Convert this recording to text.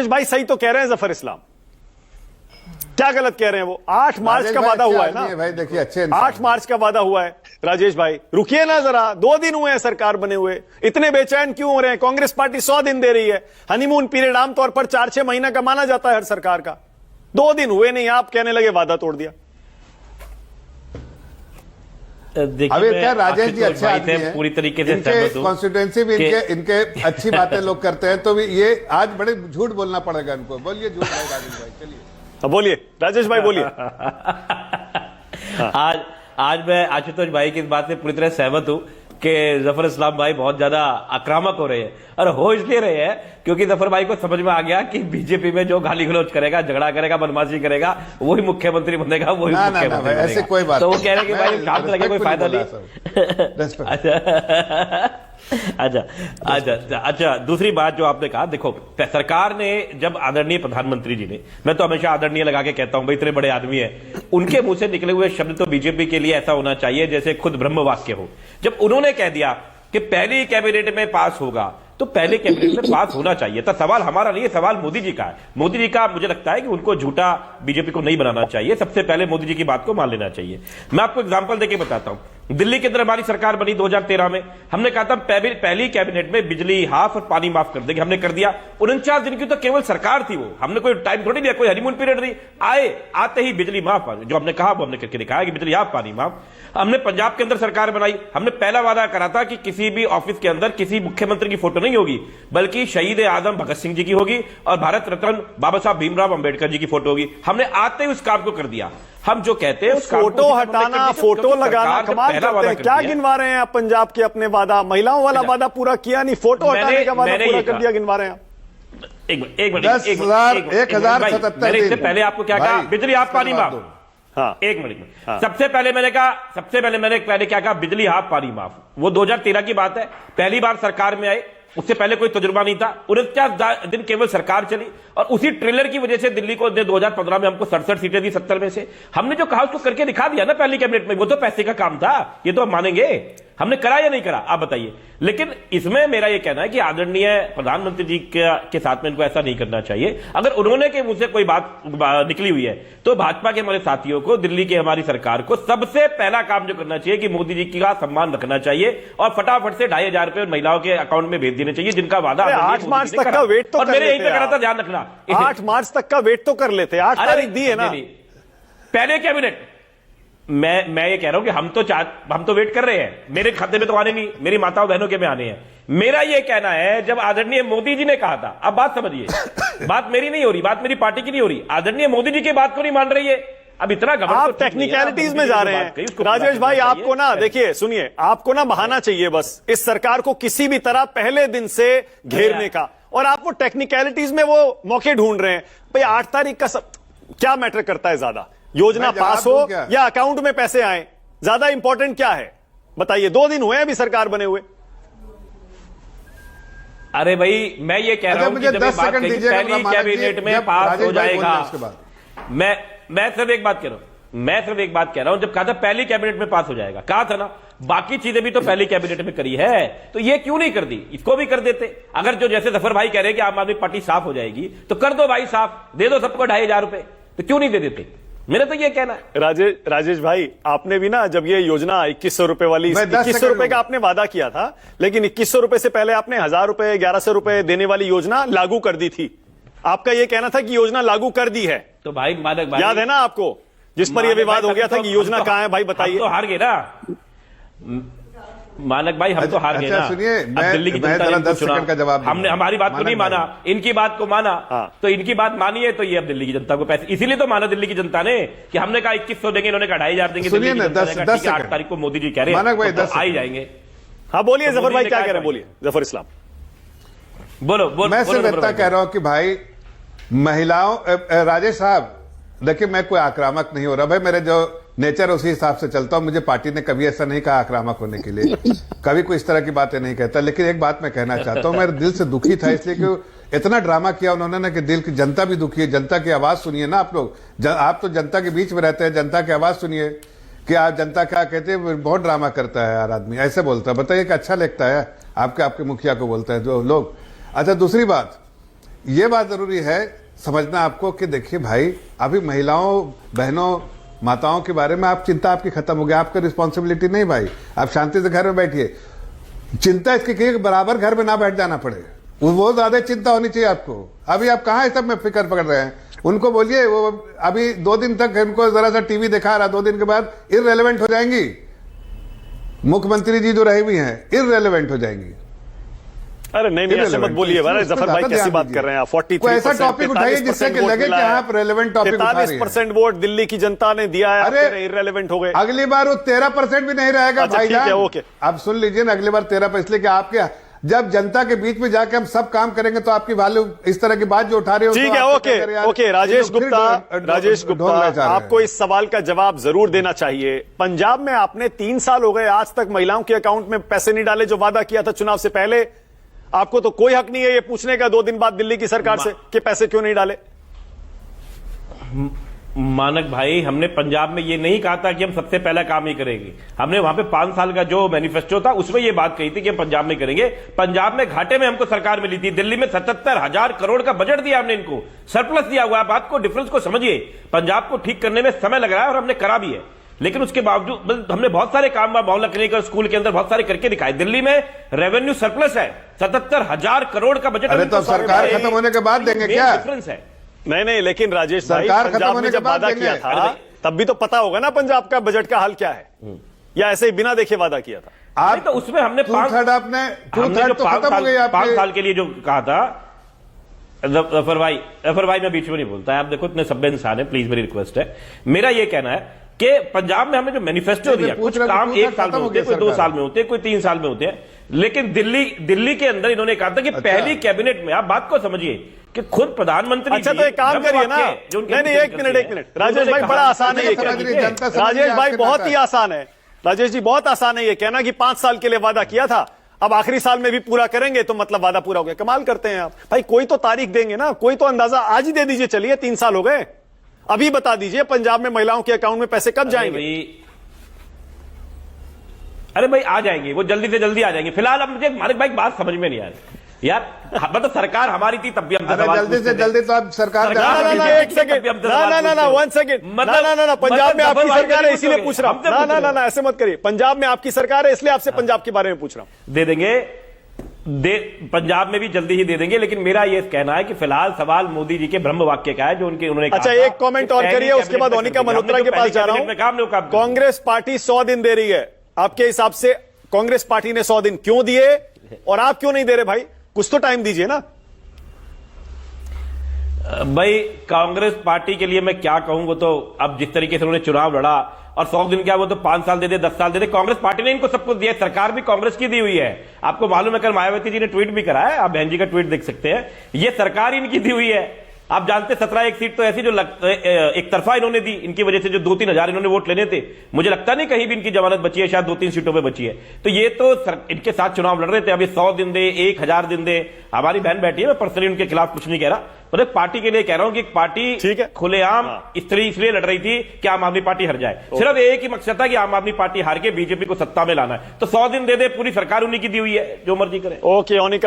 भाई सही तो कह रहे हैं जफर इस्लाम, क्या गलत कह रहे हैं वो? 8 मार्च का वादा हुआ है ना भाई, देखिए अच्छे 8 मार्च का वादा हुआ है। राजेश भाई रुकिए ना जरा, 2 दिन हुए हैं सरकार बने हुए, इतने बेचैन क्यों हो रहे हैं? कांग्रेस पार्टी 100 दिन दे रही है, हनीमून पीरियड आमतौर पर 4-6 महीना का माना जाता है हर सरकार का। 2 दिन हुए नहीं, आप कहने लगे वादा तोड़ दिया। अभी क्या राजेश जी अच्छे आदमी हैं, पूरी तरीके से कॉन्स्टिट्यूएंसी भी इनके अच्छी बातें लोग करते हैं, तो ये आज बड़े झूठ बोलना पड़ेगा इनको। बोलिए झूठ भाई राजेश भाई, चलिए बोलिए राजेश भाई बोलिए। आज मैं आशुतोष भाई की इस बात से पूरी तरह सहमत हूं कि जफर इस्लाम भाई बहुत ज्यादा आक्रामक हो रहे हैं, और हो इसलिए रहे हैं क्योंकि जफर भाई को समझ में आ गया कि बीजेपी में जो गाली गलौज करेगा, झगड़ा करेगा, बदमाशी करेगा, वही मुख्यमंत्री बनेगा, वही मुख्यमंत्री बनेगा। ऐसे कोई बात तो वो कह रहे हैं कि भाई शांत लगे, कोई फायदा नहीं। अच्छा, दूसरी बात जो आपने कहा, देखो सरकार ने जब आदरणीय प्रधानमंत्री जी ने, मैं तो हमेशा आदरणीय लगा के कहता हूं भाई, इतने बड़े आदमी हैं, उनके मुंह से निकले हुए शब्द तो बीजेपी के लिए ऐसा होना चाहिए जैसे खुद ब्रह्म वाक्य हो। जब उन्होंने कह दिया कि पहली कैबिनेट में पास होगा, तो पहले कैबिनेट में पास होना चाहिए था। सवाल हमारा नहीं है, सवाल मोदी जी का है। मोदी जी का मुझे लगता है कि उनको झूठा बीजेपी को नहीं बनाना चाहिए, सबसे पहले मोदी जी की बात को मान लेना चाहिए। मैं आपको एग्जांपल देके बताता हूं, दिल्ली के अंदर हमारी सरकार बनी 2013 में, हमने कहा था पहली कैबिनेट में बिजली हाफ और पानी माफ कर देंगे, हमने कर दिया। 49 दिन की तो केवल सरकार थी, वो हमने कोई टाइम थोड़ी दिया, कोई हनीमून पीरियड नहीं, आते ही बिजली माफ, जो हमने कहा वो हमने करके दिखाया कि बिजली हाफ पानी माफ। हमने पंजाब के अंदर सरकार बनाई, हमने पहला वादा करा था कि किसी भी ऑफिस के अंदर किसी मुख्यमंत्री की फोटो नहीं होगी, बल्कि शहीद आजम भगत सिंह जी की होगी और भारत रत्न बाबा साहब भीमराव अंबेडकर जी की फोटो होगी। हमने आते ही उस काम को कर दिया। हम जो कहते हैं फोटो हटाना, फोटो लगाना, कमाल करते हैं। क्या गिनवा रहे हैं आप पंजाब के अपने वादा? महिलाओं वाला वादा पूरा किया नहीं, फोटो हटाने का वादा पूरा कर दिया, गिनवा रहे हैं आप। एक मिनट, 10,077 इससे पहले आपको क्या कहा? बिजली हाफ पानी माफ। हाँ, एक मिनट, सबसे पहले मैंने क्या कहा? बिजली हाफ पानी माफ। वो 2013 की बात है, पहली बार सरकार में आए, उससे पहले कोई तजुर्बा नहीं था। 49 दिन केवल सरकार चली, और उसी ट्रेलर की वजह से दिल्ली को 2015 में हमको 67 सीटें दी 70 में से। हमने जो कहा उसको करके दिखा दिया ना पहली कैबिनेट में, वो तो पैसे का काम था, ये तो हम मानेंगे। हमने करा या नहीं करा, आप बताइए। लेकिन इसमें मेरा ये कहना है कि आदरणीय प्रधानमंत्री जी के साथ में इनको ऐसा नहीं करना चाहिए। अगर उन्होंने के मुंह से कोई बात निकली हुई है, तो भाजपा के हमारे साथियों को, दिल्ली की हमारी सरकार को सबसे पहला काम जो करना चाहिए कि मोदी जी का सम्मान रखना चाहिए, और फटाफट से 2,500 रुपए महिलाओं के अकाउंट में भेज देने चाहिए, जिनका वादा 8 मार्च तक का वेट तो, और मेरे यही पे करा था, ध्यान रखना, 8 मार्च तक का वेट तो कर लेते। 8 तारीख दी है ना पहले कैबिनेट। मैं ये कह रहा हूं कि हम तो वेट कर रहे हैं, मेरे खाते में तो आने नहीं, मेरी माताओं बहनों के में आने हैं। मेरा ये कहना है, जब आदरणीय मोदी जी ने कहा था, अब बात समझिए, बात मेरी नहीं हो रही, बात मेरी पार्टी की नहीं हो रही, आदरणीय मोदी जी की बात को नहीं मान रही है। अब इतना आप टेक्निकलिटीज में जा रहे हैं राजेश भाई। आपको ना, देखिए सुनिए, आपको ना बहाना चाहिए बस इस सरकार को किसी भी तरह पहले दिन से घेरने का, और आपको टेक्निकलिटीज में वो मौके ढूंढ रहे हैं। भाई 8 तारीख का क्या मैटर करता है ज्यादा? योजना पास हो या अकाउंट में पैसे आए, ज्यादा इंपॉर्टेंट क्या है बताइए? 2 दिन हुए अभी सरकार बने हुए। अरे भाई मैं ये कह रहा हूं कि जब बात कही पहली कैबिनेट में पास हो जाएगा, मैं सिर्फ एक बात कह रहा हूं, जब कहा था पहली कैबिनेट में पास हो जाएगा, कहा था ना, बाकी चीजें भी तो पहली कैबिनेट में करी है, तो ये क्यों नहीं कर दी? इसको भी कर देते। अगर जो जैसे जफर भाई कह रहे हैं कि आम आदमी पार्टी साफ हो जाएगी, तो कर दो भाई साफ, दे दो सबको 2,500 रुपए, तो क्यों नहीं दे देते? मेरा तो ये कहना है। राजेश भाई, आपने भी ना जब ये योजना 2,100 रुपए वाली, 2,100 रुपए का आपने वादा किया था, लेकिन 2,100 रुपए से पहले आपने 1,000 रुपए 1,100 रुपए देने वाली योजना लागू कर दी थी। आपका ये कहना था कि योजना लागू कर दी है, तो भाई मानक भाई याद है ना आपको, जिस पर यह विवाद हो गया था कि योजना कहां है भाई बताइए। तो हार गए ना मानक भाई, हम तो हार गए ना। सुनिए, दिल्ली की जनता ने 10 सेकंड का जवाब, हमने हमारी बात को नहीं माना, इनकी बात को माना। तो इनकी बात मानी है, तो ये अब दिल्ली की जनता को पैसे, इसीलिए तो माना दिल्ली की जनता ने कि हमने कहा 2,100 देंगे, इन्होंने कहा 2,500 देंगे। सुनिए ना, 8 तारीख को मोदी जी कह रहे हैं तो आ ही जाएंगे। हाँ बोलिए जफर भाई, क्या कह रहे हैं? बोलिए जफर इस्लाम, बोलो। मैं सिर्फ इतना कह रहा हूं कि भाई महिलाओं, राजेश साहब देखिए, मैं कोई आक्रामक नहीं हो रहा भाई, मेरे जो नेचर उसी हिसाब से चलता हूं। मुझे पार्टी ने कभी ऐसा नहीं कहा आक्रामक होने के लिए, कभी कोई इस तरह की बातें नहीं कहता। लेकिन एक बात मैं कहना चाहता हूं, मेरे दिल से दुखी था, इसलिए कि इतना ड्रामा किया उन्होंने ना, कि दिल की जनता भी दुखी है। जनता की आवाज सुनिए ना आप लोग, आप तो जनता के बीच में रहते हैं, जनता की आवाज सुनिए कि आप जनता क्या कहते हैं। बहुत ड्रामा करता है यार आदमी, ऐसे बोलता है, बताइए कि अच्छा लगता है आपके मुखिया को बोलता है जो लोग। अच्छा दूसरी बात, ये बात जरूरी है समझना आपको कि देखिए भाई, अभी महिलाओं, बहनों, माताओं के बारे में आप चिंता आपकी खत्म हो गई, आपकी रिस्पॉन्सिबिलिटी नहीं भाई। आप शांति से घर में बैठिए। चिंता इसकी कि बराबर घर में ना बैठ जाना पड़े, वो ज्यादा चिंता होनी चाहिए आपको। अभी आप कहाँ इस सब में फिक्र पकड़ रहे हैं? उनको बोलिए, वो अभी 2 दिन तक उनको जरा सा टीवी दिखा रहा, 2 दिन के बाद इररेलेवेंट हो जाएंगी। मुख्यमंत्री जी जो रही हुई हैं इररेलेवेंट हो जाएंगी। अरे नहीं ऐसे मत बोलिए जफर भाई, कैसी बात कर रहे हैं आप? 43% ऐसा टॉपिक उठाइए जिससे कि लगे कि आप रेलेवेंट टॉपिक उठा रहे हैं। 43% वोट दिल्ली की जनता ने दिया है, अरे इररेलेवेंट हो गए। अगली बार वो 13% भी नहीं रहेगा भाईजान। ओके, आप सुन लीजिए ना, अगली बार 13%, इसलिए कि आपके जब जनता के बीच में जाके हम सब काम करेंगे तो आपकी वैल्यू इस तरह की बात जो उठा रहे हो। ठीक है, ओके राजेश गुप्ता, आपको इस सवाल का जवाब जरूर देना चाहिए। पंजाब में आपने 3 साल हो गए, आज तक महिलाओं के अकाउंट में पैसे नहीं डाले जो वादा किया था चुनाव से पहले। आपको तो कोई हक नहीं है ये पूछने का 2 दिन बाद दिल्ली की सरकार से कि पैसे क्यों नहीं डाले। मानक भाई, हमने पंजाब में ये नहीं कहा था कि हम सबसे पहला काम ही करेंगे। हमने वहां पे 5 साल का जो मैनिफेस्टो था उसमें ये बात कही थी कि हम पंजाब में करेंगे। पंजाब में घाटे में हमको सरकार मिली थी, दिल्ली में 77,000 करोड़ का बजट दिया हमने, इनको सरप्लस दिया हुआ है। बात को, डिफरेंस को समझिए। पंजाब को ठीक करने में समय लग रहा है और हमने करा भी है, लेकिन उसके बावजूद हमने बहुत सारे काम मोहल्ला क्लिनिक स्कूल के अंदर बहुत सारे करके दिखाए। दिल्ली में रेवेन्यू सरप्लस है, 77,000 करोड़ का बजट। अरे तो सरकार खत्म होने के बाद देंगे क्या? डिफरेंस है। नहीं, लेकिन राजेश भाई, सरकार पंजाब में जब वादा किया था तब भी तो पता होगा ना पंजाब का बजट का हाल क्या है, या ऐसे ही बिना देखे वादा किया था? आप तो उसमें हमने 5 साल के लिए जो कहा था। जफर भाई मैं बीच में नहीं बोलता है, आप देखो इतने सभ्य इंसान है, प्लीज मेरी रिक्वेस्ट है। मेरा ये कहना है कि पंजाब में हमने जो मैनिफेस्टो दिया, कुछ काम 1 साल में होते हैं, कोई 2 साल में होते हैं, कोई 3 साल में होते हैं, लेकिन दिल्ली के अंदर इन्होंने कहा था कि पहली कैबिनेट में, आप बात को समझिए कि खुद प्रधानमंत्री। अच्छा तो एक काम करिए ना, नहीं एक मिनट राजेश भाई, बड़ा आसान है ये कहना। राजेश भाई बहुत ही आसान है, राजेश जी बहुत आसान है ये कहना कि 5 साल के लिए वादा किया था, अब आखिरी साल में भी पूरा करेंगे तो मतलब वादा पूरा हो गया। कमाल करते हैं आप भाई, कोई तो तारीख देंगे ना, कोई तो अंदाजा आज ही दे दीजिए। चलिए 3 साल हो गए, अभी बता दीजिए पंजाब में महिलाओं के अकाउंट में पैसे कब जाएंगे? अरे भाई आ जाएंगे, वो जल्दी से जल्दी आ जाएंगे। फिलहाल अब मुझे मालिक भाई बात समझ में नहीं आ रही यार, मतलब सरकार हमारी थी तब भी हम जल्दी से जल्दी तो अब सरकार एक सेकंड, ना 1 सेकंड, ना पंजाब में आपकी सरकार है इसीलिए पूछ रहा हूं। ना ऐसे मत करिए, पंजाब में आपकी सरकार है इसलिए आपसे पंजाब के बारे में पूछ रहा हूं। दे देंगे, पंजाब में भी जल्दी ही दे देंगे, लेकिन मेरा ये कहना है कि फिलहाल सवाल मोदी जी के ब्रह्म वाक्य का है जो उन्होंने कहा। अच्छा एक कमेंट और करिए, उसके बाद ओनिका मल्होत्रा के पास जा रहा हूं। कांग्रेस पार्टी 100 दिन दे रही है, आपके हिसाब से कांग्रेस पार्टी ने 100 दिन क्यों दिए और आप क्यों नहीं दे रहे भाई? कुछ तो टाइम दीजिए ना भाई। कांग्रेस पार्टी के लिए मैं क्या कहूं, वो तो अब जिस तरीके से उन्होंने चुनाव लड़ा, और 100 दिन क्या, वो तो 5 साल दे दे, 10 साल दे दे, कांग्रेस पार्टी ने इनको सब कुछ दिया। सरकार भी कांग्रेस की दी हुई है। आपको मालूम है कल मायावती जी ने ट्वीट भी करा है, आप बहन जी का ट्वीट देख सकते हैं, ये सरकार इनकी दी हुई है। आप जानते 17 सीट तो ऐसी जो एक तरफा इन्होंने दी, इनकी वजह से जो 2-3 हजार इन्होंने वोट लेने थे, मुझे लगता नहीं कहीं भी इनकी जमानत बची है, शायद 2-3 सीटों पे बची है। तो ये तो इनके साथ चुनाव लड़ रहे थे। अब ये 100 दिन दे, 1000 दिन दे, हमारी बहन बैठी है, मैं पर्सनली उनके खिलाफ कुछ नहीं कह रहा, पर एक पार्टी के लिए कह रहा हूं कि पार्टी खुलेआम इसलिए लड़ रही थी कि आम आदमी पार्टी हार जाए। सिर्फ एक ही मकसद था कि आम आदमी पार्टी हार के बीजेपी को सत्ता में लाना है। तो 100 दिन दे दे, पूरी सरकार उन्हीं की दी हुई है, जो मर्जी करे। ओके ओनिका